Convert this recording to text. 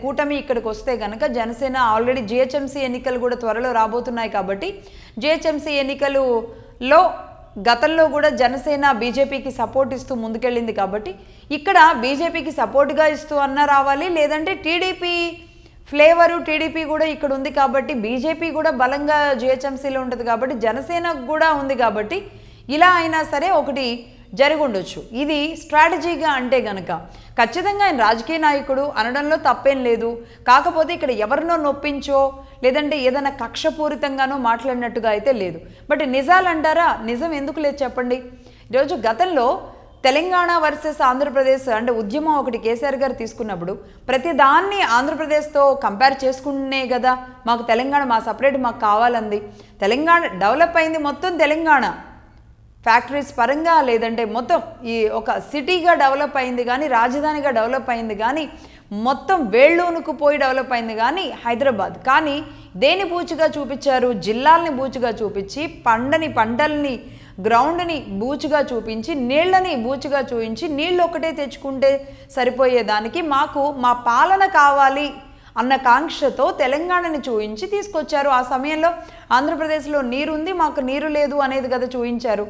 కూటమి ఇక్కడికి వస్తే గనక జనసేన ఆల్రెడీ జిహెచ్ఎంసీ ఎన్నికలు కూడా త్వరలో రాబోతున్నాయి కాబట్టి జిహెచ్ఎంసీ ఎన్నికలలో గతంలో కూడా జనసేన బీజేపీకి సపోర్ట్ ఇస్తూ ముందుకెళ్ళింది కాబట్టి ఇక్కడ బీజేపీకి సపోర్ట్గా ఇస్తూ అన్నా రావాలి, లేదంటే టీడీపీ ఫ్లేవరు టీడీపీ కూడా ఇక్కడ ఉంది కాబట్టి బీజేపీ కూడా బలంగా జిహెచ్ఎంసీలో ఉంటుంది కాబట్టి జనసేనకు కూడా ఉంది కాబట్టి ఇలా అయినా సరే ఒకటి జరుగుండొచ్చు. ఇది స్ట్రాటజీగా అంటే గనక ఖచ్చితంగా ఆయన రాజకీయ నాయకుడు అనడంలో తప్పేం లేదు. కాకపోతే ఇక్కడ ఎవరినో నొప్పించో లేదంటే ఏదైనా కక్షపూరితంగానో మాట్లాడినట్టుగా అయితే లేదు. బట్ నిజాలు అంటారా, నిజం ఎందుకు లేదు చెప్పండి. ఈరోజు గతంలో తెలంగాణ వర్సెస్ ఆంధ్రప్రదేశ్ అంటే ఉద్యమం ఒకటి కేసీఆర్ గారు తీసుకున్నప్పుడు ప్రతి దాన్ని ఆంధ్రప్రదేశ్తో కంపేర్ చేసుకునే కదా మాకు తెలంగాణ మా సపరేట్ మాకు కావాలంది. తెలంగాణ డెవలప్ అయింది మొత్తం తెలంగాణ ఫ్యాక్టరీస్ పరంగా, లేదంటే మొత్తం ఈ ఒక సిటీగా డెవలప్ అయింది కానీ రాజధానిగా డెవలప్ అయింది కానీ మొత్తం వేళ్ళూనుకు పోయి డెవలప్ అయింది కానీ హైదరాబాద్. కానీ దేని బూచిగా చూపించారు, జిల్లాల్ని బూచిగా చూపించి పండని పంటల్ని గ్రౌండ్ని బూచిగా చూపించి నీళ్ళని బూచిగా చూపించి నీళ్ళు ఒకటే తెచ్చుకుంటే సరిపోయేదానికి మాకు మా పాలన కావాలి అన్న కాంక్షతో తెలంగాణని చూపించి తీసుకొచ్చారు. ఆ సమయంలో ఆంధ్రప్రదేశ్లో నీరుంది మాకు నీరు లేదు అనేది కదా చూపించారు.